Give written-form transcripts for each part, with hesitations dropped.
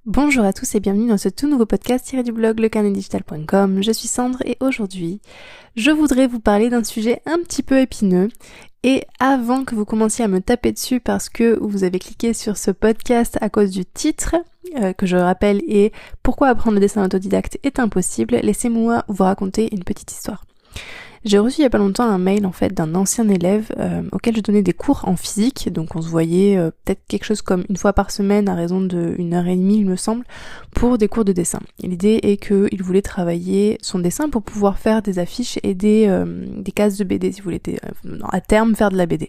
Bonjour à tous et bienvenue dans ce tout nouveau podcast tiré du blog lecarnetdigital.com. Je suis Sandre et aujourd'hui, je voudrais vous parler d'un sujet un petit peu épineux. Et avant que vous commenciez à me taper dessus parce que vous avez cliqué sur ce podcast à cause du titre, que je rappelle est « Pourquoi apprendre le dessin autodidacte est impossible ?», laissez-moi vous raconter une petite histoire. J'ai reçu il y a pas longtemps un mail en fait d'un ancien élève auquel je donnais des cours en physique, donc on se voyait peut-être quelque chose comme une fois par semaine à raison de 1h30 il me semble, pour des cours de dessin. Et l'idée est qu'il voulait travailler son dessin pour pouvoir faire des affiches et des cases de BD, si vous voulez, à terme faire de la BD.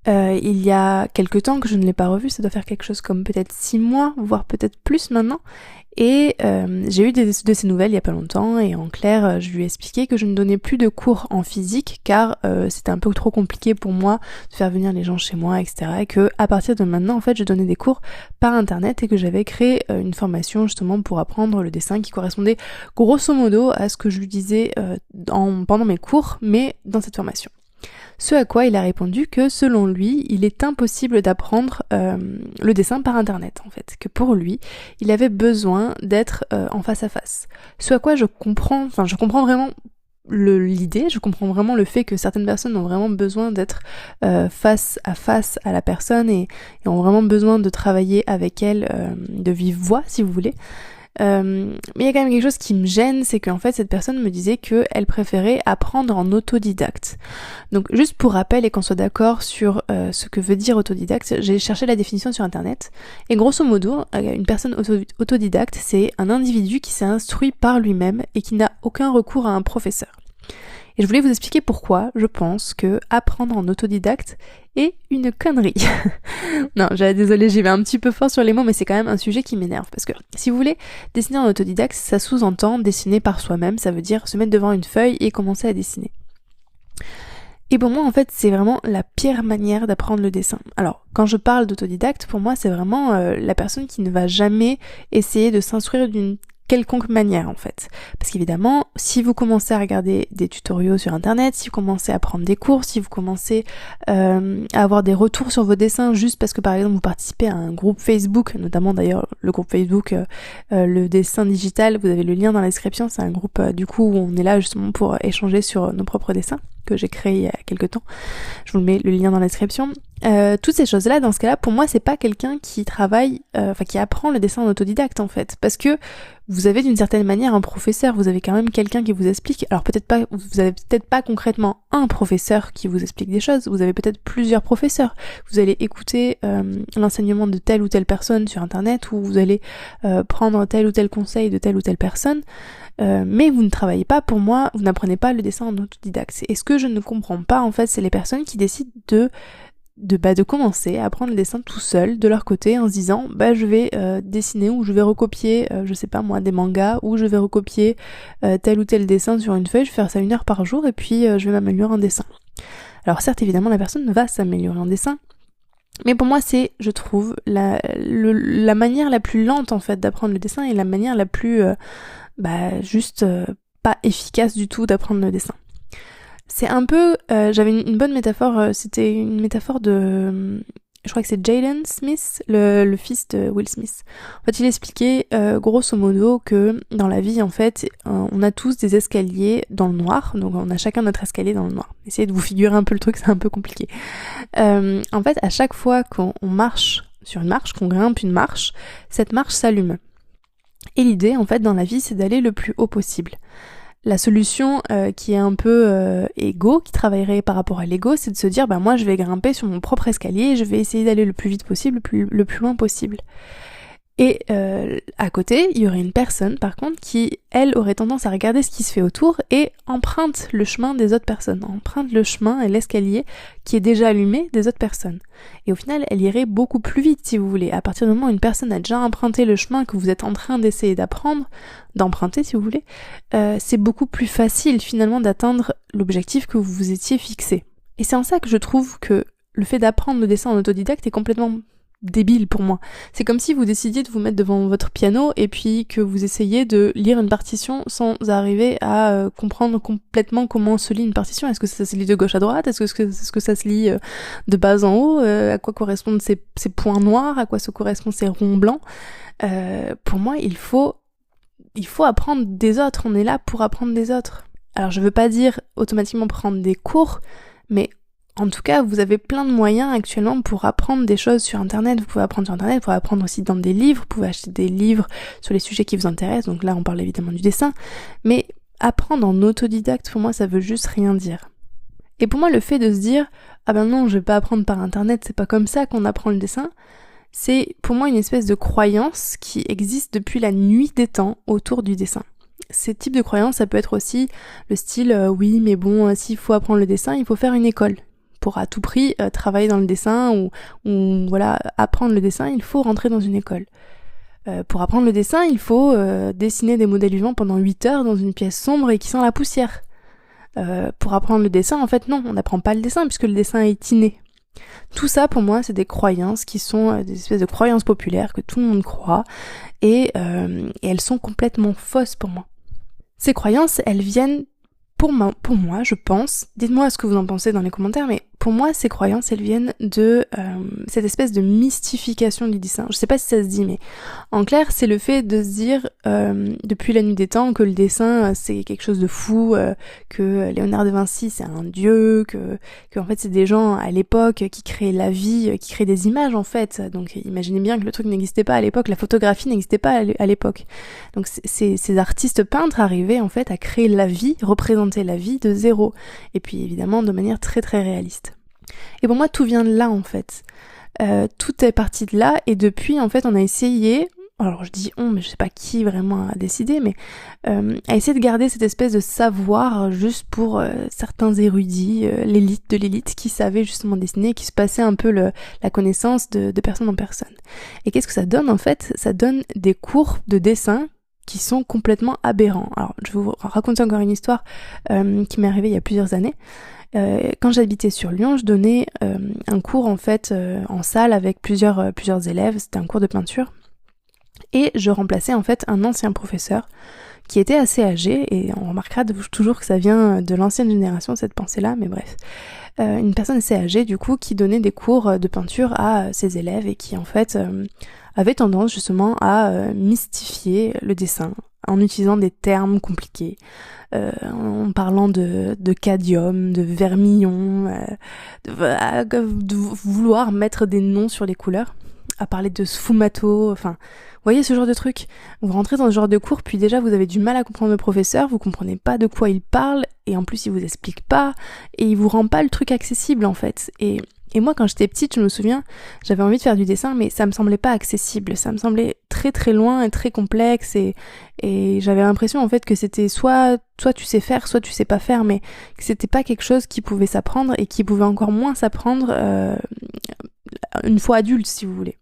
Il y a quelques temps que je ne l'ai pas revu, ça doit faire quelque chose comme peut-être 6 mois, voire peut-être plus maintenant. Et j'ai eu de ses nouvelles il y a pas longtemps et en clair je lui ai expliqué que je ne donnais plus de cours en physique car c'était un peu trop compliqué pour moi de faire venir les gens chez moi, etc. Et que à partir de maintenant en fait je donnais des cours par internet et que j'avais créé une formation justement pour apprendre le dessin qui correspondait grosso modo à ce que je lui disais pendant mes cours mais dans cette formation. Ce à quoi il a répondu que selon lui, il est impossible d'apprendre le dessin par internet en fait, que pour lui, il avait besoin d'être en face à face. Ce à quoi je comprends vraiment l'idée, je comprends vraiment le fait que certaines personnes ont vraiment besoin d'être face à la personne et ont vraiment besoin de travailler avec elle de vive voix si vous voulez. Mais il y a quand même quelque chose qui me gêne, c'est qu'en fait cette personne me disait qu'elle préférait apprendre en autodidacte. Donc juste pour rappel et qu'on soit d'accord sur ce que veut dire autodidacte, j'ai cherché la définition sur internet et grosso modo une personne autodidacte c'est un individu qui s'est instruit par lui-même et qui n'a aucun recours à un professeur. Et je voulais vous expliquer pourquoi je pense que apprendre en autodidacte est une connerie. Non, désolée, j'y vais un petit peu fort sur les mots, mais c'est quand même un sujet qui m'énerve. Parce que si vous voulez, dessiner en autodidacte, ça sous-entend dessiner par soi-même, ça veut dire se mettre devant une feuille et commencer à dessiner. Et pour moi, en fait, c'est vraiment la pire manière d'apprendre le dessin. Alors, quand je parle d'autodidacte, pour moi, c'est vraiment la personne qui ne va jamais essayer de s'instruire d'une quelconque manière en fait. Parce qu'évidemment, si vous commencez à regarder des tutoriaux sur internet, si vous commencez à prendre des cours, si vous commencez à avoir des retours sur vos dessins juste parce que par exemple vous participez à un groupe Facebook, notamment d'ailleurs le groupe Facebook le dessin digital, vous avez le lien dans la description, c'est un groupe du coup où on est là justement pour échanger sur nos propres dessins que j'ai créé il y a quelques temps. Je vous mets le lien dans la description. Toutes ces choses-là, dans ce cas-là, pour moi, c'est pas quelqu'un qui travaille, qui apprend le dessin en autodidacte en fait, parce que vous avez d'une certaine manière un professeur, vous avez quand même quelqu'un qui vous explique. Alors vous avez peut-être pas concrètement un professeur qui vous explique des choses, vous avez peut-être plusieurs professeurs. Vous allez écouter l'enseignement de telle ou telle personne sur internet, ou vous allez prendre tel ou tel conseil de telle ou telle personne. Mais vous ne travaillez pas, pour moi, vous n'apprenez pas le dessin en autodidacte. Et ce que je ne comprends pas, en fait, c'est les personnes qui décident de commencer à apprendre le dessin tout seul, de leur côté, en se disant, je vais dessiner ou je vais recopier, je sais pas moi, des mangas, ou je vais recopier tel ou tel dessin sur une feuille, je vais faire ça 1 heure par jour, et puis je vais m'améliorer en dessin. Alors certes, évidemment, la personne va s'améliorer en dessin, mais pour moi, c'est, je trouve, la manière la plus lente, en fait, d'apprendre le dessin, et la manière la plus pas efficace du tout d'apprendre le dessin. C'est un peu, j'avais une bonne métaphore, c'était une métaphore de, je crois que c'est Jaden Smith, le fils de Will Smith. En fait, il expliquait grosso modo que dans la vie, en fait, on a tous des escaliers dans le noir, donc on a chacun notre escalier dans le noir. Essayez de vous figurer un peu le truc, c'est un peu compliqué. En fait, à chaque fois qu'on marche sur une marche, qu'on grimpe une marche, cette marche s'allume. Et l'idée, en fait, dans la vie, c'est d'aller le plus haut possible. La solution qui est un peu égo, qui travaillerait par rapport à l'ego, c'est de se dire, moi je vais grimper sur mon propre escalier et je vais essayer d'aller le plus vite possible, le plus loin possible. Et à côté, il y aurait une personne, par contre, qui, elle, aurait tendance à regarder ce qui se fait autour et emprunte le chemin des autres personnes, emprunte le chemin et l'escalier qui est déjà allumé des autres personnes. Et au final, elle irait beaucoup plus vite, si vous voulez. À partir du moment où une personne a déjà emprunté le chemin que vous êtes en train d'essayer d'emprunter, si vous voulez, c'est beaucoup plus facile, finalement, d'atteindre l'objectif que vous vous étiez fixé. Et c'est en ça que je trouve que le fait d'apprendre le dessin en autodidacte est complètement débile pour moi. C'est comme si vous décidiez de vous mettre devant votre piano et puis que vous essayiez de lire une partition sans arriver à comprendre complètement comment se lit une partition. Est-ce que ça se lit de gauche à droite? Est-ce que ça se lit de bas en haut? À quoi correspondent ces points noirs? À quoi se correspondent ces ronds blancs? Pour moi, il faut apprendre des autres. On est là pour apprendre des autres. Alors je veux pas dire automatiquement prendre des cours, mais en tout cas, vous avez plein de moyens actuellement pour apprendre des choses sur Internet. Vous pouvez apprendre sur Internet, vous pouvez apprendre aussi dans des livres, vous pouvez acheter des livres sur les sujets qui vous intéressent. Donc là, on parle évidemment du dessin. Mais apprendre en autodidacte, pour moi, ça veut juste rien dire. Et pour moi, le fait de se dire « Ah ben non, je vais pas apprendre par Internet, c'est pas comme ça qu'on apprend le dessin », c'est pour moi une espèce de croyance qui existe depuis la nuit des temps autour du dessin. Ces types de croyances, ça peut être aussi le style « Oui, mais bon, s'il faut apprendre le dessin, il faut faire une école ». Pour à tout prix travailler dans le dessin ou voilà, apprendre le dessin, il faut rentrer dans une école. Pour apprendre le dessin, il faut dessiner des modèles vivants pendant 8 heures dans une pièce sombre et qui sent la poussière. Pour apprendre le dessin, en fait non, on n'apprend pas le dessin puisque le dessin est inné. Tout ça pour moi c'est des croyances qui sont des espèces de croyances populaires que tout le monde croit et elles sont complètement fausses pour moi. Ces croyances, elles viennent pour moi, je pense, dites-moi ce que vous en pensez dans les commentaires, mais pour moi, ces croyances, elles viennent de cette espèce de mystification du dessin. Je sais pas si ça se dit, mais en clair, c'est le fait de se dire, depuis la nuit des temps, que le dessin, c'est quelque chose de fou, que Léonard de Vinci, c'est un dieu, que en fait, c'est des gens à l'époque qui créaient la vie, qui créaient des images, en fait. Donc, imaginez bien que le truc n'existait pas à l'époque, la photographie n'existait pas à l'époque. Donc, ces artistes peintres arrivaient, en fait, à créer la vie, représenter la vie de zéro. Et puis, évidemment, de manière très, très réaliste. Et pour moi, tout vient de là, en fait. Tout est parti de là, et depuis, en fait, on a essayé, alors je dis on, mais je sais pas qui vraiment a décidé, mais a essayé de garder cette espèce de savoir juste pour certains érudits, l'élite de l'élite, qui savaient justement dessiner, qui se passaient un peu la connaissance de personne en personne. Et qu'est-ce que ça donne, en fait? Ça donne des cours de dessin qui sont complètement aberrants. Alors, je vais vous raconter encore une histoire qui m'est arrivée il y a plusieurs années. Quand j'habitais sur Lyon, je donnais un cours en fait en salle avec plusieurs élèves, c'était un cours de peinture, et je remplaçais en fait un ancien professeur qui était assez âgé, et on remarquera toujours que ça vient de l'ancienne génération cette pensée-là, mais bref. Une personne assez âgée du coup qui donnait des cours de peinture à ses élèves et qui en fait avait tendance justement à mystifier le dessin en utilisant des termes compliqués, en parlant de cadmium, de vermillon, de vouloir mettre des noms sur les couleurs, à parler de sfumato, enfin, vous voyez ce genre de truc. Vous rentrez dans ce genre de cours, puis déjà vous avez du mal à comprendre le professeur, vous comprenez pas de quoi il parle, et en plus il vous explique pas, et il vous rend pas le truc accessible en fait. Et moi, quand j'étais petite, je me souviens, j'avais envie de faire du dessin, mais ça me semblait pas accessible. Ça me semblait très très loin et très complexe, et j'avais l'impression en fait que c'était soit tu sais faire, soit tu sais pas faire, mais que c'était pas quelque chose qui pouvait s'apprendre et qui pouvait encore moins s'apprendre une fois adulte, si vous voulez.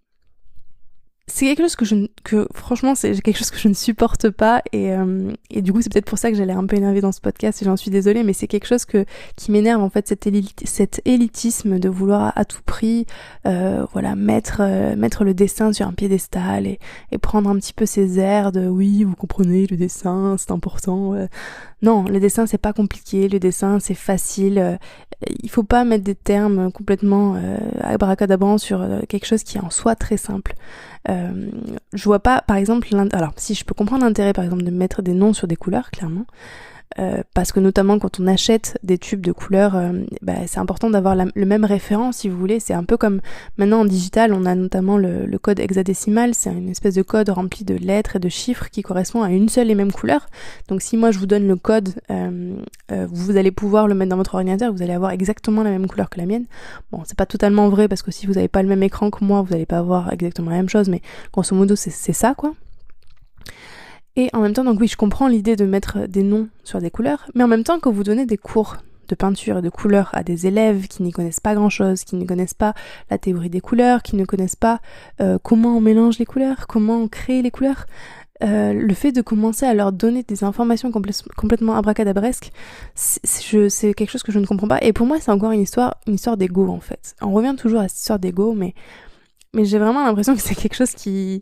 C'est quelque chose franchement, c'est quelque chose que je ne supporte pas, et du coup c'est peut-être pour ça que j'allais un peu énervée dans ce podcast, et j'en suis désolée, mais c'est quelque chose qui m'énerve en fait, cet élitisme de vouloir à tout prix voilà, mettre le dessin sur un piédestal et prendre un petit peu ces airs de oui, vous comprenez, le dessin c'est important. Non, le dessin c'est pas compliqué, le dessin c'est facile, il faut pas mettre des termes complètement abracadabrants sur quelque chose qui est en soi très simple. Je vois pas, par exemple, alors si je peux comprendre l'intérêt par exemple de mettre des noms sur des couleurs, clairement, parce que notamment quand on achète des tubes de couleurs, c'est important d'avoir le même référent si vous voulez. C'est un peu comme maintenant en digital, on a notamment le code hexadécimal, c'est une espèce de code rempli de lettres et de chiffres qui correspond à une seule et même couleur. Donc si moi je vous donne le code, vous allez pouvoir le mettre dans votre ordinateur, vous allez avoir exactement la même couleur que la mienne. Bon, c'est pas totalement vrai parce que si vous n'avez pas le même écran que moi, vous n'allez pas avoir exactement la même chose, mais grosso modo c'est ça quoi. Et en même temps, donc oui, je comprends l'idée de mettre des noms sur des couleurs, mais en même temps, quand vous donnez des cours de peinture et de couleurs à des élèves qui n'y connaissent pas grand-chose, qui ne connaissent pas la théorie des couleurs, qui ne connaissent pas comment on mélange les couleurs, comment on crée les couleurs, le fait de commencer à leur donner des informations complètement abracadabresques, c'est quelque chose que je ne comprends pas. Et pour moi, c'est encore une histoire d'ego, en fait. On revient toujours à cette histoire d'ego, mais mais j'ai vraiment l'impression que c'est quelque chose qui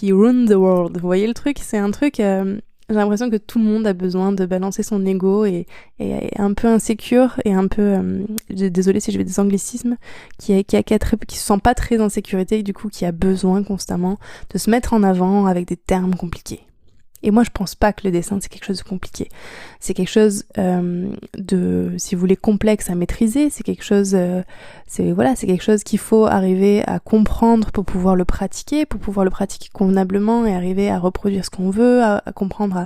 ruin the world. Vous voyez le truc? C'est un truc... j'ai l'impression que tout le monde a besoin de balancer son ego et est un peu insécure et un peu... désolée si je vais des anglicismes, qui se sent pas très en sécurité et du coup qui a besoin constamment de se mettre en avant avec des termes compliqués. Et moi, je pense pas que le dessin, c'est quelque chose de compliqué. C'est quelque chose de, si vous voulez, complexe à maîtriser. C'est quelque chose, c'est quelque chose qu'il faut arriver à comprendre pour pouvoir le pratiquer convenablement et arriver à reproduire ce qu'on veut, à comprendre,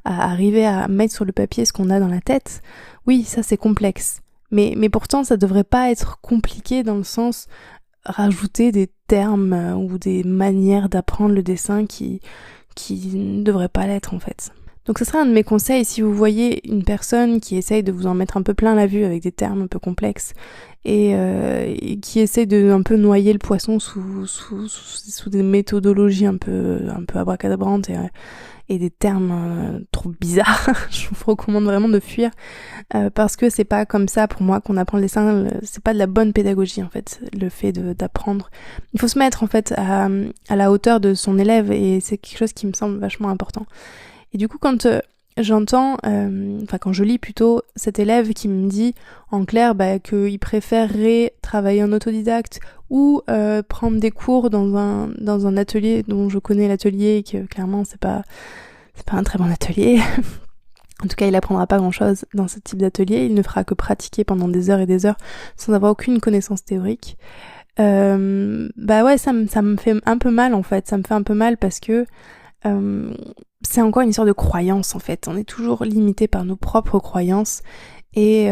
à arriver à mettre sur le papier ce qu'on a dans la tête. Oui, ça, c'est complexe. Mais pourtant, ça devrait pas être compliqué dans le sens rajouter des termes ou des manières d'apprendre le dessin qui ne devrait pas l'être en fait. Donc ce serait un de mes conseils si vous voyez une personne qui essaye de vous en mettre un peu plein la vue avec des termes un peu complexes et qui essaye de un peu noyer le poisson sous des méthodologies un peu abracadabrantes et des termes trop bizarres. Je vous recommande vraiment de fuir parce que c'est pas comme ça pour moi qu'on apprend le dessin. C'est pas de la bonne pédagogie en fait, le fait d'apprendre. Il faut se mettre en fait à la hauteur de son élève et c'est quelque chose qui me semble vachement important. Et du coup quand j'entends, quand je lis plutôt cet élève qui me dit en clair qu'il préférerait travailler en autodidacte ou prendre des cours dans un atelier dont je connais l'atelier et que clairement c'est pas un très bon atelier. En tout cas, il apprendra pas grand-chose dans ce type d'atelier. Il ne fera que pratiquer pendant des heures et des heures sans avoir aucune connaissance théorique. Ça me fait un peu mal en fait. Ça me fait un peu mal parce que c'est encore une histoire de croyance en fait. On est toujours limité par nos propres croyances et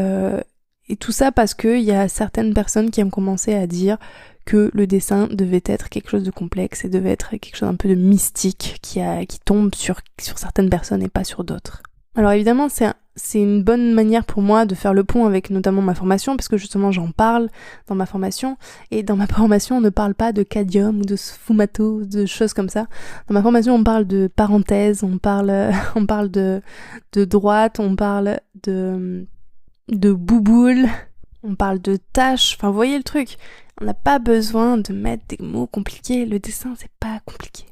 tout ça parce que il y a certaines personnes qui ont commencé à dire que le dessin devait être quelque chose de complexe et devait être quelque chose un peu de mystique qui tombe sur certaines personnes et pas sur d'autres. Alors évidemment, c'est une bonne manière pour moi de faire le pont avec notamment ma formation, parce que justement j'en parle dans ma formation, et dans ma formation on ne parle pas de cadium ou de sfumato, de choses comme ça. Dans ma formation on parle de parenthèses, on parle de droite, on parle de bouboule, on parle de tâches, enfin vous voyez le truc. On n'a pas besoin de mettre des mots compliqués, le dessin c'est pas compliqué.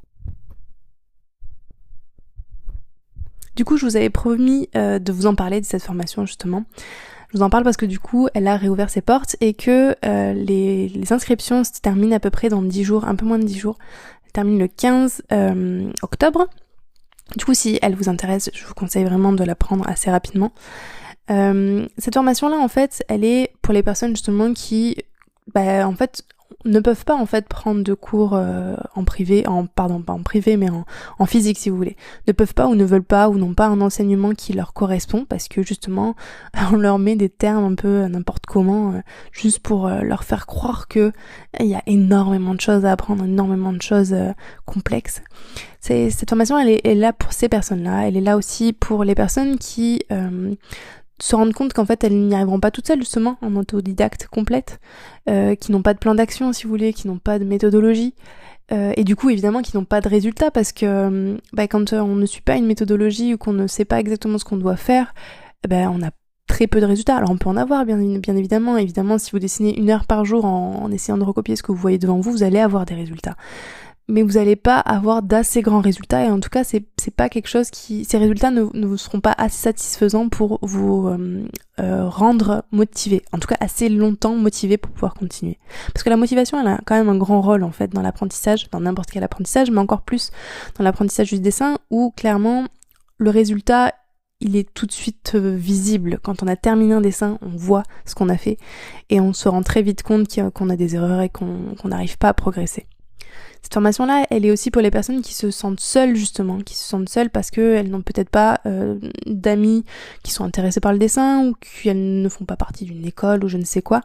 Du coup, je vous avais promis de vous en parler de cette formation justement. Je vous en parle parce que du coup, elle a réouvert ses portes et que les inscriptions se terminent à peu près dans 10 jours, un peu moins de 10 jours. Elles terminent le 15 octobre. Du coup, si elle vous intéresse, je vous conseille vraiment de la prendre assez rapidement. Cette formation-là, en fait, elle est pour les personnes justement qui, en fait, ne peuvent pas en fait prendre de cours en privé, pas en privé mais en physique si vous voulez, ne peuvent pas ou ne veulent pas ou n'ont pas un enseignement qui leur correspond parce que justement on leur met des termes un peu n'importe comment juste pour leur faire croire que il y a énormément de choses à apprendre, énormément de choses complexes. Cette formation elle est là pour ces personnes-là, elle est là aussi pour les personnes qui se rendre compte qu'en fait elles n'y arriveront pas toutes seules justement en autodidacte complète, qui n'ont pas de plan d'action si vous voulez, qui n'ont pas de méthodologie et du coup évidemment qui n'ont pas de résultats parce que quand on ne suit pas une méthodologie ou qu'on ne sait pas exactement ce qu'on doit faire, on a très peu de résultats. Alors on peut en avoir bien évidemment si vous dessinez 1 heure par jour en essayant de recopier ce que vous voyez devant vous, vous allez avoir des résultats. Mais vous n'allez pas avoir d'assez grands résultats et en tout cas c'est pas quelque chose ces résultats ne vous seront pas assez satisfaisants pour vous rendre motivé, en tout cas assez longtemps motivé pour pouvoir continuer. Parce que la motivation elle a quand même un grand rôle en fait dans l'apprentissage, dans n'importe quel apprentissage, mais encore plus dans l'apprentissage du dessin où clairement le résultat il est tout de suite visible. Quand on a terminé un dessin, on voit ce qu'on a fait et on se rend très vite compte qu'on a des erreurs et qu'on n'arrive pas à progresser. Cette formation-là, elle est aussi pour les personnes qui se sentent seules justement, qui se sentent seules parce qu'elles n'ont peut-être pas d'amis qui sont intéressés par le dessin ou qu'elles ne font pas partie d'une école ou je ne sais quoi.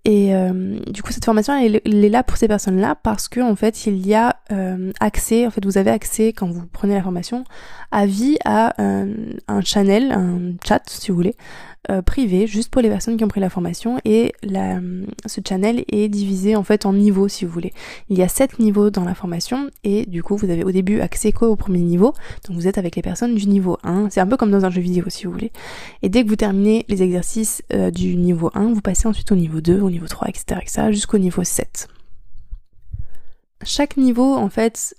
Et du coup, cette formation, elle est là pour ces personnes-là parce que en fait, il y a accès, en fait, vous avez accès quand vous prenez la formation à vie à un channel, un chat si vous voulez, privé, juste pour les personnes qui ont pris la formation et ce channel est divisé en fait en niveaux si vous voulez. Il y a 7 niveaux dans la formation et du coup vous avez au début accès qu'au premier niveau, donc vous êtes avec les personnes du niveau 1, c'est un peu comme dans un jeu vidéo si vous voulez. Et dès que vous terminez les exercices du niveau 1, vous passez ensuite au niveau 2, au niveau 3, etc. jusqu'au niveau 7. Chaque niveau en fait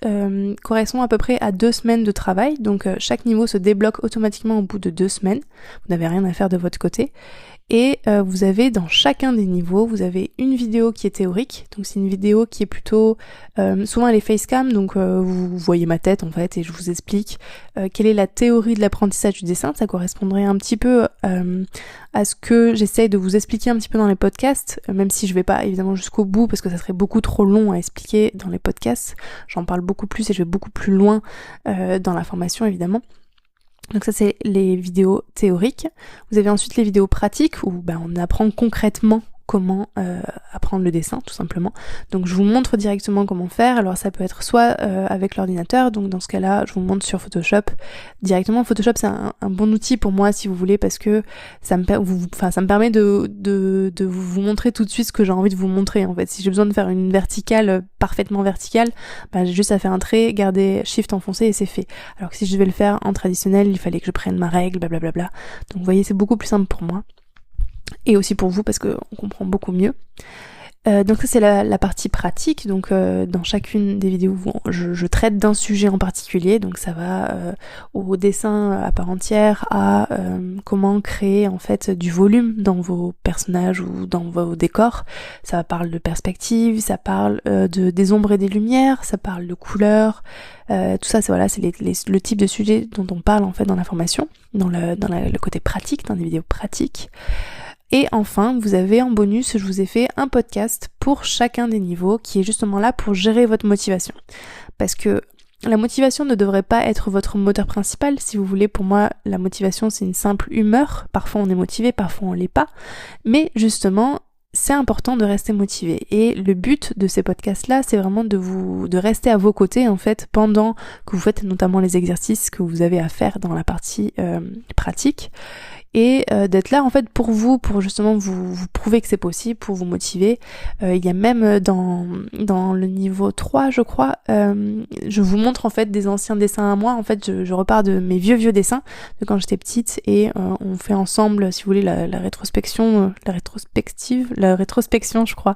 correspond à peu près à 2 semaines de travail, donc chaque niveau se débloque automatiquement au bout de 2 semaines, vous n'avez rien à faire de votre côté. Et vous avez dans chacun des niveaux, vous avez une vidéo qui est théorique, donc c'est une vidéo qui est plutôt, souvent elle est facecam, donc vous voyez ma tête en fait et je vous explique quelle est la théorie de l'apprentissage du dessin. Ça correspondrait un petit peu à ce que j'essaye de vous expliquer un petit peu dans les podcasts, même si je vais pas évidemment jusqu'au bout parce que ça serait beaucoup trop long à expliquer dans les podcasts. J'en parle beaucoup plus et je vais beaucoup plus loin dans la formation évidemment. Donc ça c'est les vidéos théoriques. Vous avez ensuite les vidéos pratiques où on apprend concrètement comment apprendre le dessin tout simplement. Donc je vous montre directement comment faire. Alors ça peut être soit avec l'ordinateur, donc dans ce cas-là je vous montre sur Photoshop directement. Photoshop c'est un bon outil pour moi si vous voulez parce que ça me permet de vous montrer tout de suite ce que j'ai envie de vous montrer en fait. Si j'ai besoin de faire une verticale parfaitement verticale, j'ai juste à faire un trait, garder Shift enfoncé et c'est fait. Alors que si je devais le faire en traditionnel, il fallait que je prenne ma règle, blablabla. Donc vous voyez c'est beaucoup plus simple pour moi. Et aussi pour vous parce qu'on comprend beaucoup mieux. Donc ça c'est la partie pratique, donc dans chacune des vidéos je traite d'un sujet en particulier, donc ça va au dessin à part entière, à comment créer en fait du volume dans vos personnages ou dans vos décors. Ça parle de perspective, ça parle des ombres et des lumières, ça parle de couleurs, tout ça c'est le type de sujet dont on parle en fait dans la formation, dans le côté pratique, dans des vidéos pratiques. Et enfin, vous avez en bonus, je vous ai fait un podcast pour chacun des niveaux qui est justement là pour gérer votre motivation. Parce que la motivation ne devrait pas être votre moteur principal. Si vous voulez, pour moi, la motivation c'est une simple humeur. Parfois on est motivé, parfois on l'est pas. Mais justement, c'est important de rester motivé. Et le but de ces podcasts-là, c'est vraiment de rester à vos côtés en fait pendant que vous faites notamment les exercices que vous avez à faire dans la partie pratique. Et d'être là en fait pour vous, pour justement vous prouver que c'est possible, pour vous motiver. Il y a même dans le niveau 3 je crois, je vous montre en fait des anciens dessins à moi. En fait je repars de mes vieux dessins de quand j'étais petite et on fait ensemble si vous voulez la rétrospection, la rétrospection je crois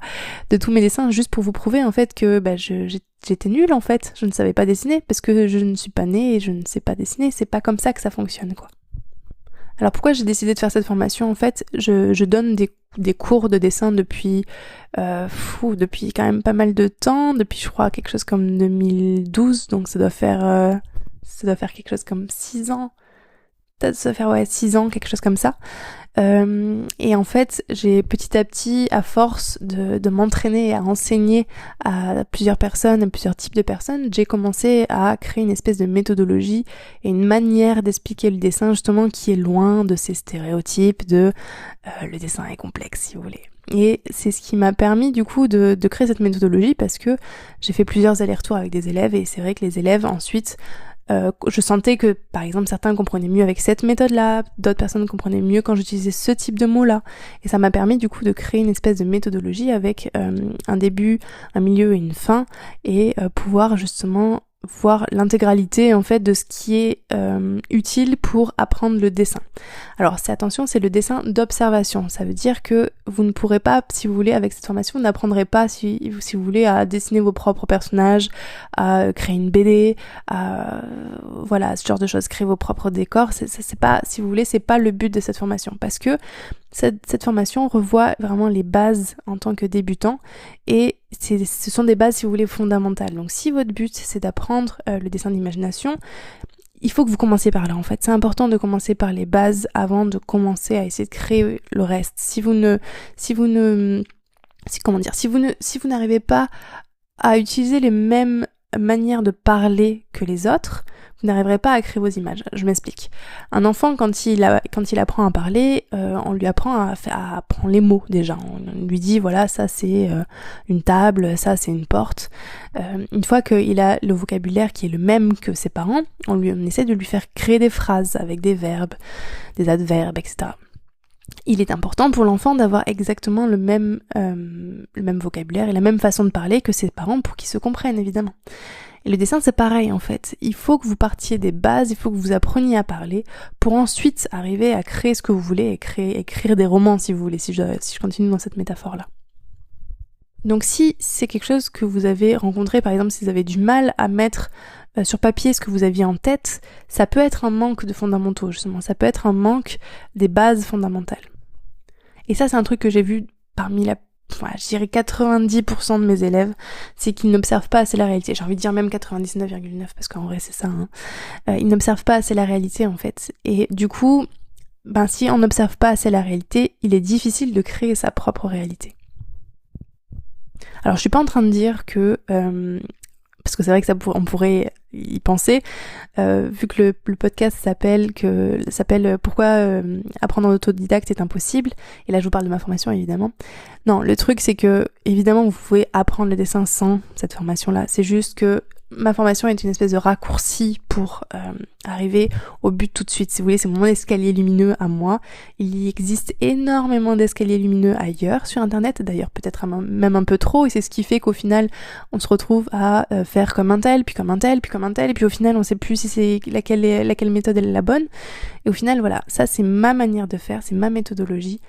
de tous mes dessins, juste pour vous prouver en fait que j'étais nulle en fait, je ne savais pas dessiner parce que je ne suis pas née et je ne sais pas dessiner, c'est pas comme ça que ça fonctionne quoi. Alors pourquoi j'ai décidé de faire cette formation? En fait, je donne des cours de dessin depuis quand même pas mal de temps, depuis je crois quelque chose comme 2012, donc ça doit faire quelque chose comme 6 ans. Peut-être ça doit faire 6 ans, quelque chose comme ça. Et en fait, j'ai petit à petit, à force de m'entraîner et à enseigner à plusieurs personnes, à plusieurs types de personnes, j'ai commencé à créer une espèce de méthodologie et une manière d'expliquer le dessin justement qui est loin de ces stéréotypes de le dessin est complexe si vous voulez. Et c'est ce qui m'a permis du coup de créer cette méthodologie parce que j'ai fait plusieurs allers-retours avec des élèves et c'est vrai que les élèves ensuite je sentais que par exemple certains comprenaient mieux avec cette méthode-là, d'autres personnes comprenaient mieux quand j'utilisais ce type de mots-là. Et ça m'a permis du coup de créer une espèce de méthodologie avec un début, un milieu et une fin et pouvoir justement voir l'intégralité en fait de ce qui est utile pour apprendre le dessin. Alors attention, c'est le dessin d'observation. Ça veut dire que vous ne pourrez pas, si vous voulez, avec cette formation, vous n'apprendrez pas si vous voulez à dessiner vos propres personnages, à créer une BD, à voilà, ce genre de choses, créer vos propres décors. C'est pas, si vous voulez, c'est pas le but de cette formation parce que cette formation revoit vraiment les bases en tant que débutant et ce sont des bases, si vous voulez, fondamentales. Donc si votre but c'est d'apprendre le dessin d'imagination, il faut que vous commenciez par là en fait. C'est important de commencer par les bases avant de commencer à essayer de créer le reste. Si vous n'arrivez pas à utiliser les mêmes manières de parler que les autres, vous n'arriverez pas à créer vos images. Je m'explique. Un enfant, quand il apprend à parler, on lui apprend à apprendre les mots déjà. On lui dit, voilà, ça c'est une table, ça c'est une porte. Une fois qu'il a le vocabulaire qui est le même que ses parents, on essaie de lui faire créer des phrases avec des verbes, des adverbes, etc. Il est important pour l'enfant d'avoir exactement le même vocabulaire et la même façon de parler que ses parents pour qu'ils se comprennent, évidemment. Et le dessin, c'est pareil, en fait. Il faut que vous partiez des bases, il faut que vous appreniez à parler pour ensuite arriver à créer ce que vous voulez et écrire des romans, si vous voulez, si je continue dans cette métaphore-là. Donc si c'est quelque chose que vous avez rencontré, par exemple si vous avez du mal à mettre sur papier ce que vous aviez en tête, ça peut être un manque de fondamentaux justement, ça peut être un manque des bases fondamentales. Et ça c'est un truc que j'ai vu parmi je dirais 90% de mes élèves, c'est qu'ils n'observent pas assez la réalité. J'ai envie de dire même 99,9 parce qu'en vrai c'est ça. Ils n'observent pas assez la réalité en fait. Et du coup, si on n'observe pas assez la réalité, il est difficile de créer sa propre réalité. Alors je suis pas en train de dire que parce que c'est vrai que on pourrait y penser, vu que le podcast s'appelle Pourquoi apprendre en autodidacte est impossible, et là je vous parle de ma formation évidemment. Non, le truc c'est que évidemment vous pouvez apprendre le dessin sans cette formation-là, c'est juste que ma formation est une espèce de raccourci pour arriver au but tout de suite. Si vous voulez, c'est mon escalier lumineux à moi. Il y existe énormément d'escaliers lumineux ailleurs sur Internet, d'ailleurs peut-être même un peu trop, et c'est ce qui fait qu'au final, on se retrouve à faire comme un tel, puis comme un tel, puis comme un tel, et puis au final, on sait plus si c'est laquelle méthode est la bonne. Et au final, voilà, ça c'est ma manière de faire, c'est ma méthodologie.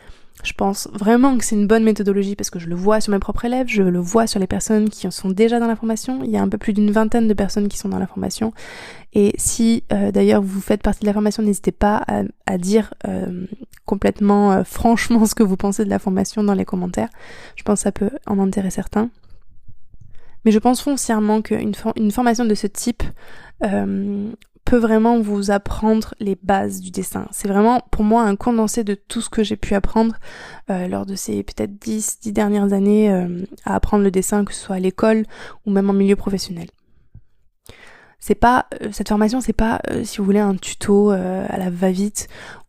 Je pense vraiment que c'est une bonne méthodologie parce que je le vois sur mes propres élèves, je le vois sur les personnes qui sont déjà dans la formation. Il y a un peu plus d'une vingtaine de personnes qui sont dans la formation. Et si d'ailleurs vous faites partie de la formation, n'hésitez pas à dire complètement franchement ce que vous pensez de la formation dans les commentaires. Je pense que ça peut en intéresser certains. Mais je pense foncièrement qu'une formation de ce type peut vraiment vous apprendre les bases du dessin. C'est vraiment pour moi un condensé de tout ce que j'ai pu apprendre lors de ces peut-être 10 dernières années à apprendre le dessin, que ce soit à l'école ou même en milieu professionnel. C'est pas cette formation, c'est pas si vous voulez un tuto à la va-vite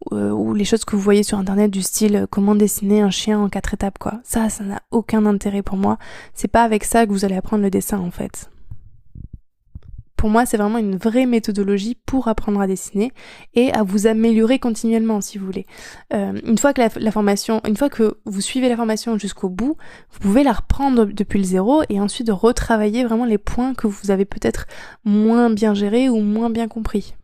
ou les choses que vous voyez sur internet du style comment dessiner un chien en 4 étapes quoi. Ça n'a aucun intérêt pour moi. C'est pas avec ça que vous allez apprendre le dessin en fait. Pour moi, c'est vraiment une vraie méthodologie pour apprendre à dessiner et à vous améliorer continuellement, si vous voulez. Une fois que vous suivez la formation jusqu'au bout, vous pouvez la reprendre depuis le zéro et ensuite retravailler vraiment les points que vous avez peut-être moins bien gérés ou moins bien compris.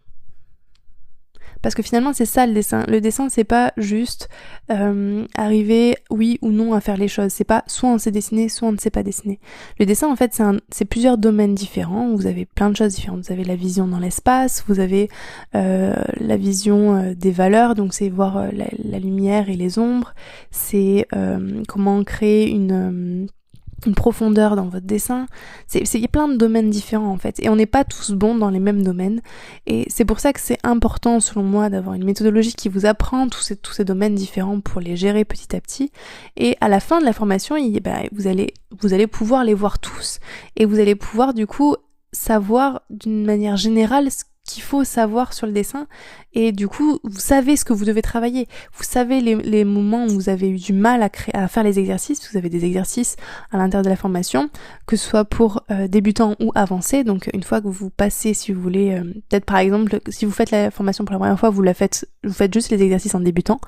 Parce que finalement, c'est ça le dessin. Le dessin, c'est pas juste arriver, oui ou non, à faire les choses. C'est pas soit on sait dessiner, soit on ne sait pas dessiner. Le dessin, en fait, c'est plusieurs domaines différents. Vous avez plein de choses différentes. Vous avez la vision dans l'espace, vous avez la vision des valeurs, donc c'est voir la lumière et les ombres. C'est comment créer une profondeur dans votre dessin. Il y a plein de domaines différents en fait et on n'est pas tous bons dans les mêmes domaines et c'est pour ça que c'est important selon moi d'avoir une méthodologie qui vous apprend tous ces domaines différents pour les gérer petit à petit et à la fin de la formation vous allez pouvoir les voir tous et vous allez pouvoir du coup savoir d'une manière générale ce qu'il faut savoir sur le dessin et du coup vous savez ce que vous devez travailler, vous savez les moments où vous avez eu du mal à faire les exercices, vous avez des exercices à l'intérieur de la formation, que ce soit pour débutants ou avancés, donc une fois que vous passez si vous voulez, peut-être par exemple si vous faites la formation pour la première fois, vous faites juste les exercices en débutant,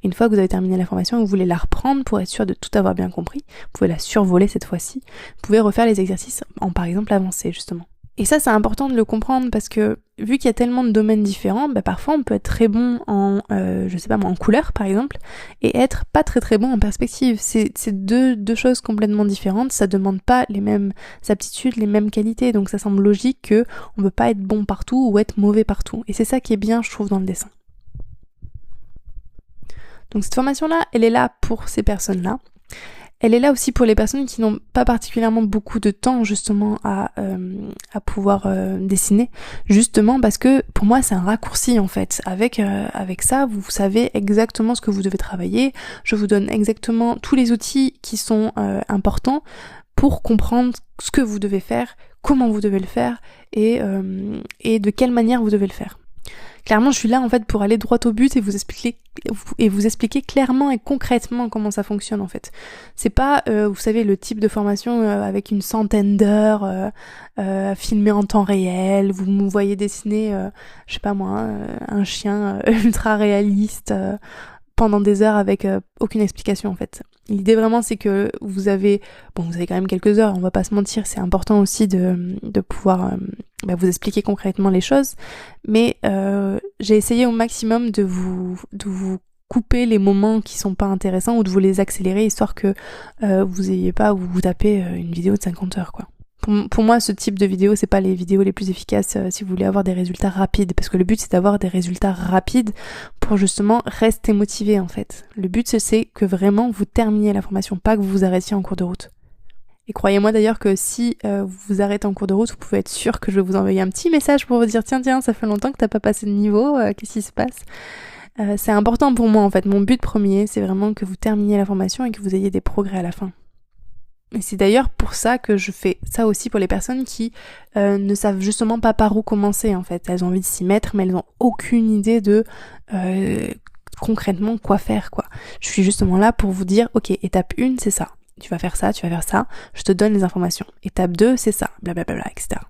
et une fois que vous avez terminé la formation, vous voulez la reprendre pour être sûr de tout avoir bien compris, vous pouvez la survoler cette fois-ci, vous pouvez refaire les exercices en par exemple avancé justement. Et ça, c'est important de le comprendre parce que vu qu'il y a tellement de domaines différents, parfois on peut être très bon en, en couleur par exemple, et être pas très très bon en perspective. C'est deux choses complètement différentes. Ça demande pas les mêmes aptitudes, les mêmes qualités. Donc ça semble logique que on peut pas être bon partout ou être mauvais partout. Et c'est ça qui est bien, je trouve, dans le dessin. Donc cette formation-là, elle est là pour ces personnes-là. Elle est là aussi pour les personnes qui n'ont pas particulièrement beaucoup de temps justement à pouvoir dessiner, justement parce que pour moi c'est un raccourci en fait. Avec ça, vous savez exactement ce que vous devez travailler. Je vous donne exactement tous les outils qui sont importants pour comprendre ce que vous devez faire, comment vous devez le faire et de quelle manière vous devez le faire. Clairement, je suis là en fait pour aller droit au but et vous expliquer clairement et concrètement comment ça fonctionne en fait. C'est pas, vous savez, le type de formation avec une centaine d'heures filmées en temps réel. Vous me voyez dessiner, je sais pas moi, un chien ultra réaliste pendant des heures avec aucune explication en fait. L'idée vraiment c'est que vous avez quand même quelques heures, on va pas se mentir, c'est important aussi de pouvoir vous expliquer concrètement les choses, mais j'ai essayé au maximum de vous couper les moments qui sont pas intéressants ou de vous les accélérer histoire que vous ayez pas à vous taper une vidéo de 50 heures, quoi. Pour moi, ce type de vidéo, c'est pas les vidéos les plus efficaces si vous voulez avoir des résultats rapides, parce que le but c'est d'avoir des résultats rapides pour justement rester motivé en fait. Le but c'est que vraiment vous terminiez la formation, pas que vous vous arrêtiez en cours de route. Et croyez-moi d'ailleurs que si vous vous arrêtez en cours de route, vous pouvez être sûr que je vais vous envoyer un petit message pour vous dire tiens, ça fait longtemps que t'as pas passé de niveau, qu'est-ce qui se passe ? C'est important pour moi en fait. Mon but premier, c'est vraiment que vous terminiez la formation et que vous ayez des progrès à la fin. Et c'est d'ailleurs pour ça que je fais ça aussi pour les personnes qui ne savent justement pas par où commencer en fait. Elles ont envie de s'y mettre mais elles n'ont aucune idée de concrètement quoi faire, quoi. Je suis justement là pour vous dire ok, étape 1 c'est ça, tu vas faire ça, je te donne les informations. Étape 2 c'est ça, blablabla, etc.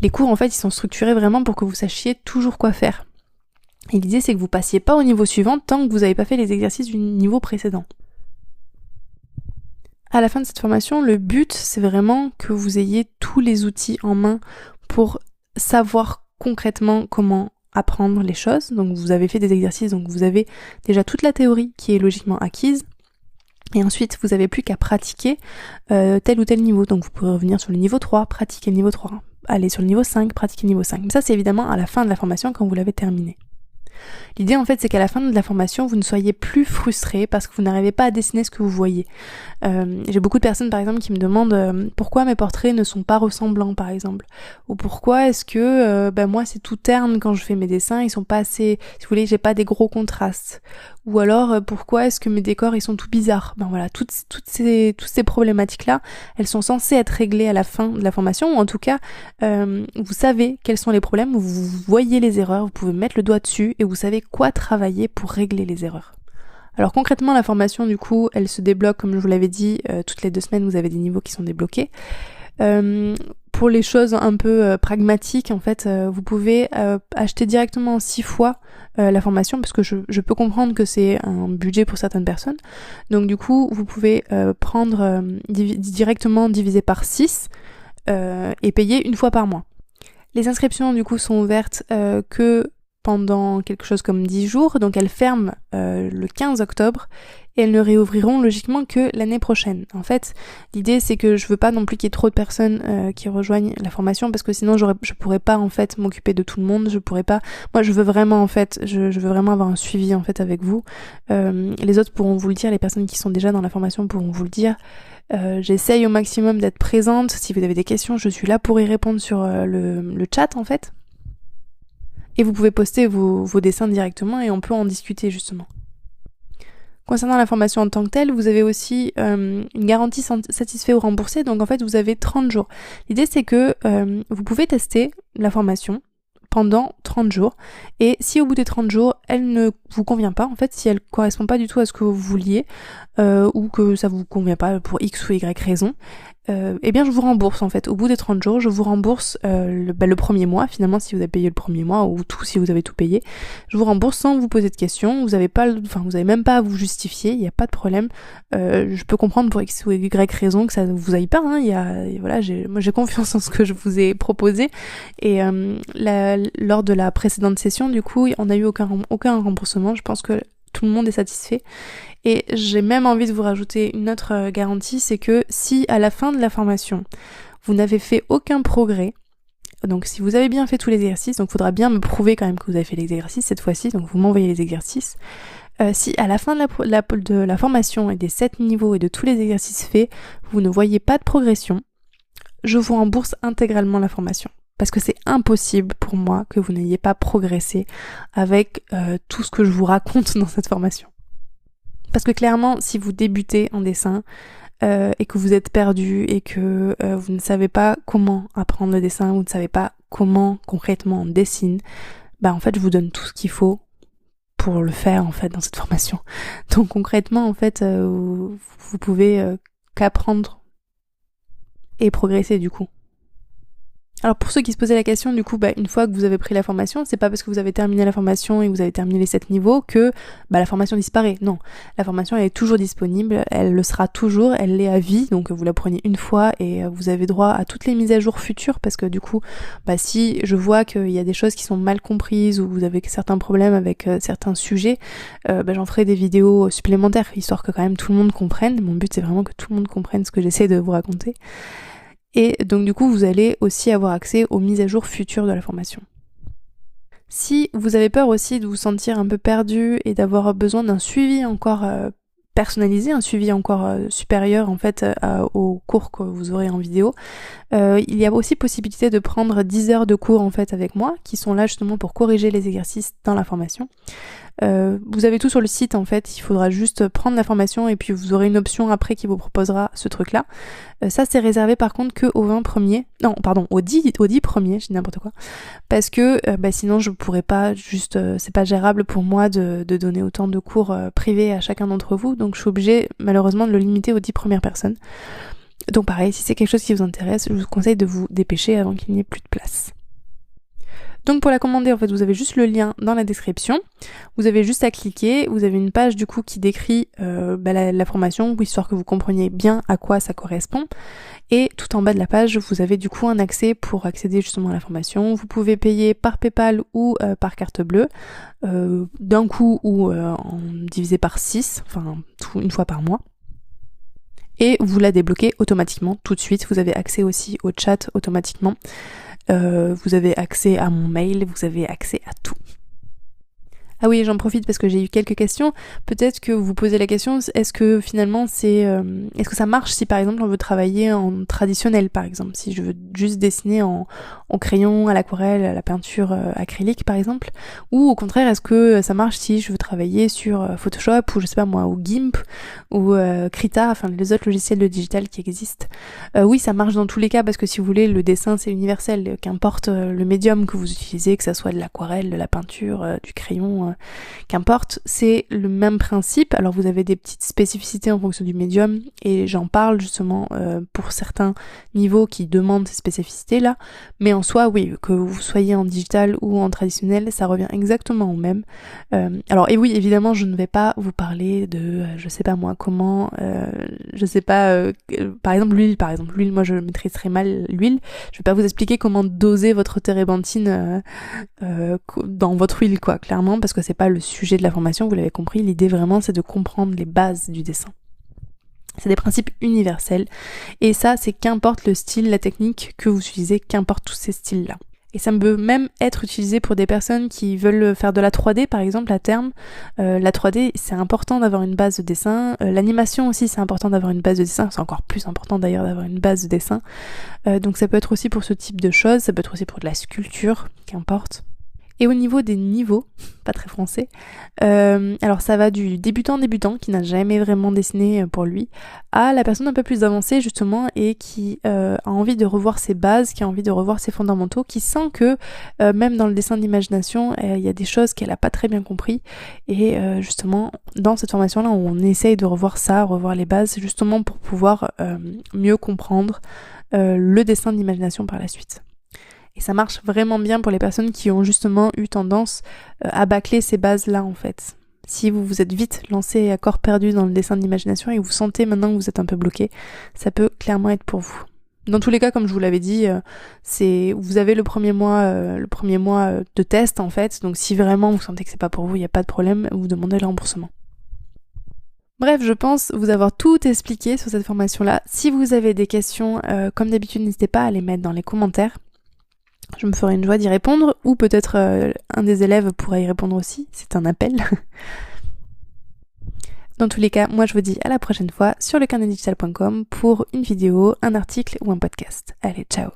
Les cours en fait ils sont structurés vraiment pour que vous sachiez toujours quoi faire. Et l'idée c'est que vous passiez pas au niveau suivant tant que vous n'avez pas fait les exercices du niveau précédent. À la fin de cette formation, le but, c'est vraiment que vous ayez tous les outils en main pour savoir concrètement comment apprendre les choses. Donc vous avez fait des exercices, donc vous avez déjà toute la théorie qui est logiquement acquise. Et ensuite, vous n'avez plus qu'à pratiquer tel ou tel niveau. Donc vous pourrez revenir sur le niveau 3, pratiquer le niveau 3. Aller sur le niveau 5, pratiquer le niveau 5. Mais ça, c'est évidemment à la fin de la formation quand vous l'avez terminé. L'idée en fait c'est qu'à la fin de la formation vous ne soyez plus frustré parce que vous n'arrivez pas à dessiner ce que vous voyez. J'ai beaucoup de personnes par exemple qui me demandent pourquoi mes portraits ne sont pas ressemblants par exemple, ou pourquoi est-ce que moi c'est tout terne quand je fais mes dessins, ils sont pas assez, si vous voulez, j'ai pas des gros contrastes, ou alors pourquoi est-ce que mes décors ils sont tout bizarres. Voilà, toutes ces problématiques là, elles sont censées être réglées à la fin de la formation, ou en tout cas vous savez quels sont les problèmes, vous voyez les erreurs, vous pouvez mettre le doigt dessus et vous savez quoi travailler pour régler les erreurs. Alors concrètement la formation du coup elle se débloque comme je vous l'avais dit, toutes les 2 semaines vous avez des niveaux qui sont débloqués. Pour les choses un peu pragmatiques en fait vous pouvez acheter directement 6 fois la formation parce que je peux comprendre que c'est un budget pour certaines personnes, donc du coup vous pouvez prendre directement divisé par 6 et payer une fois par mois. Les inscriptions du coup sont ouvertes que pendant quelque chose comme 10 jours, donc elles ferment le 15 octobre et elles ne réouvriront logiquement que l'année prochaine. En fait, l'idée c'est que je veux pas non plus qu'il y ait trop de personnes qui rejoignent la formation parce que sinon je pourrais pas en fait m'occuper de tout le monde, je pourrais pas. Moi je veux vraiment en fait, je veux vraiment avoir un suivi en fait avec vous. Les autres pourront vous le dire, les personnes qui sont déjà dans la formation pourront vous le dire. J'essaye au maximum d'être présente. Si vous avez des questions, je suis là pour y répondre sur le chat en fait. Et vous pouvez poster vos dessins directement et on peut en discuter justement. Concernant la formation en tant que telle, vous avez aussi une garantie satisfait ou remboursé, donc en fait vous avez 30 jours. L'idée c'est que vous pouvez tester la formation pendant 30 jours et si au bout des 30 jours elle ne vous convient pas, en fait si elle correspond pas du tout à ce que vous vouliez ou que ça vous convient pas pour X ou Y raison, eh bien je vous rembourse en fait. Au bout des 30 jours, je vous rembourse le premier mois, finalement si vous avez payé le premier mois ou tout si vous avez tout payé. Je vous rembourse sans vous poser de questions, vous avez même pas à vous justifier, il n'y a pas de problème. Je peux comprendre pour X ou Y raison que ça vous aille pas, hein. Voilà, moi j'ai confiance en ce que je vous ai proposé et lors de la précédente session du coup on n'a eu aucun remboursement, je pense que tout le monde est satisfait. Et j'ai même envie de vous rajouter une autre garantie, c'est que si à la fin de la formation, vous n'avez fait aucun progrès, donc si vous avez bien fait tous les exercices, donc il faudra bien me prouver quand même que vous avez fait les exercices cette fois-ci, donc vous m'envoyez les exercices. Si à la fin de la formation et des 7 niveaux et de tous les exercices faits, vous ne voyez pas de progression, je vous rembourse intégralement la formation. Parce que c'est impossible pour moi que vous n'ayez pas progressé avec tout ce que je vous raconte dans cette formation. Parce que clairement, si vous débutez en dessin et que vous êtes perdu et que vous ne savez pas comment apprendre le dessin, vous ne savez pas comment concrètement on dessine, en fait je vous donne tout ce qu'il faut pour le faire en fait dans cette formation. Donc concrètement en fait vous pouvez qu'apprendre et progresser du coup. Alors pour ceux qui se posaient la question, du coup, une fois que vous avez pris la formation, c'est pas parce que vous avez terminé la formation et que vous avez terminé les 7 niveaux que la formation disparaît. Non, la formation elle est toujours disponible, elle le sera toujours, elle l'est à vie, donc vous la prenez une fois et vous avez droit à toutes les mises à jour futures parce que du coup, si je vois qu'il y a des choses qui sont mal comprises ou vous avez certains problèmes avec certains sujets, j'en ferai des vidéos supplémentaires, histoire que quand même tout le monde comprenne. Mon but c'est vraiment que tout le monde comprenne ce que j'essaie de vous raconter. Et donc du coup, vous allez aussi avoir accès aux mises à jour futures de la formation. Si vous avez peur aussi de vous sentir un peu perdu et d'avoir besoin d'un suivi encore personnalisé, un suivi encore supérieur en fait aux cours que vous aurez en vidéo, il y a aussi possibilité de prendre 10 heures de cours en fait avec moi, qui sont là justement pour corriger les exercices dans la formation. Vous avez tout sur le site en fait, il faudra juste prendre la formation et puis vous aurez une option après qui vous proposera ce truc là. Ça c'est réservé par contre que aux 20 premiers, non pardon, aux 10 premiers, je dis n'importe quoi, parce que sinon je pourrais pas juste, c'est pas gérable pour moi de donner autant de cours privés à chacun d'entre vous, donc je suis obligée malheureusement de le limiter aux 10 premières personnes. Donc pareil, si c'est quelque chose qui vous intéresse, je vous conseille de vous dépêcher avant qu'il n'y ait plus de place. Donc pour la commander, en fait, vous avez juste le lien dans la description. Vous avez juste à cliquer. Vous avez une page du coup qui décrit la formation, histoire que vous compreniez bien à quoi ça correspond. Et tout en bas de la page, vous avez du coup un accès pour accéder justement à la formation. Vous pouvez payer par PayPal ou par carte bleue, d'un coup ou divisé par 6, enfin une fois par mois. Et vous la débloquez automatiquement tout de suite. Vous avez accès aussi au chat automatiquement. Vous avez accès à mon mail, vous avez accès à tout. Ah oui, j'en profite parce que j'ai eu quelques questions. Peut-être que vous posez la question, est-ce que finalement est-ce que ça marche si par exemple on veut travailler en traditionnel, par exemple, si je veux juste dessiner en crayon, à l'aquarelle, à la peinture acrylique par exemple, ou au contraire est-ce que ça marche si je veux travailler sur Photoshop ou je sais pas moi, ou GIMP ou Krita, enfin les autres logiciels de digital qui existent. Oui, ça marche dans tous les cas parce que si vous voulez, le dessin c'est universel, qu'importe le médium que vous utilisez, que ça soit de l'aquarelle, de la peinture, du crayon, qu'importe, c'est le même principe. Alors vous avez des petites spécificités en fonction du médium et j'en parle justement pour certains niveaux qui demandent ces spécificités là, mais en soi oui, que vous soyez en digital ou en traditionnel, ça revient exactement au même. Alors et oui, évidemment je ne vais pas vous parler de je sais pas moi comment je sais pas par exemple l'huile, moi je maîtrise très mal l'huile, je vais pas vous expliquer comment doser votre térébenthine dans votre huile quoi, clairement, parce que c'est pas le sujet de la formation, vous l'avez compris, l'idée vraiment c'est de comprendre les bases du dessin. C'est des principes universels et ça c'est qu'importe le style, la technique que vous utilisez, qu'importe tous ces styles là. Et ça peut même être utilisé pour des personnes qui veulent faire de la 3D par exemple à terme. La 3D c'est important d'avoir une base de dessin, l'animation aussi c'est important d'avoir une base de dessin, c'est encore plus important d'ailleurs d'avoir une base de dessin. Donc ça peut être aussi pour ce type de choses, ça peut être aussi pour de la sculpture, qu'importe. Et au niveau des niveaux, pas très français, alors ça va du débutant qui n'a jamais vraiment dessiné pour lui, à la personne un peu plus avancée justement et qui a envie de revoir ses bases, qui a envie de revoir ses fondamentaux, qui sent que même dans le dessin d'imagination, il y a des choses qu'elle a pas très bien compris. Et justement, dans cette formation-là, on essaye de revoir ça, revoir les bases, justement pour pouvoir mieux comprendre le dessin d'imagination par la suite. Et ça marche vraiment bien pour les personnes qui ont justement eu tendance à bâcler ces bases-là en fait. Si vous vous êtes vite lancé à corps perdu dans le dessin d'imagination et que vous sentez maintenant que vous êtes un peu bloqué, ça peut clairement être pour vous. Dans tous les cas, comme je vous l'avais dit, vous avez le premier mois de test en fait, donc si vraiment vous sentez que c'est pas pour vous, il n'y a pas de problème, vous demandez le remboursement. Bref, je pense vous avoir tout expliqué sur cette formation-là. Si vous avez des questions, comme d'habitude, n'hésitez pas à les mettre dans les commentaires. Je me ferai une joie d'y répondre, ou peut-être un des élèves pourra y répondre aussi, c'est un appel. Dans tous les cas, moi je vous dis à la prochaine fois sur lecarnetdigital.com pour une vidéo, un article ou un podcast. Allez, ciao!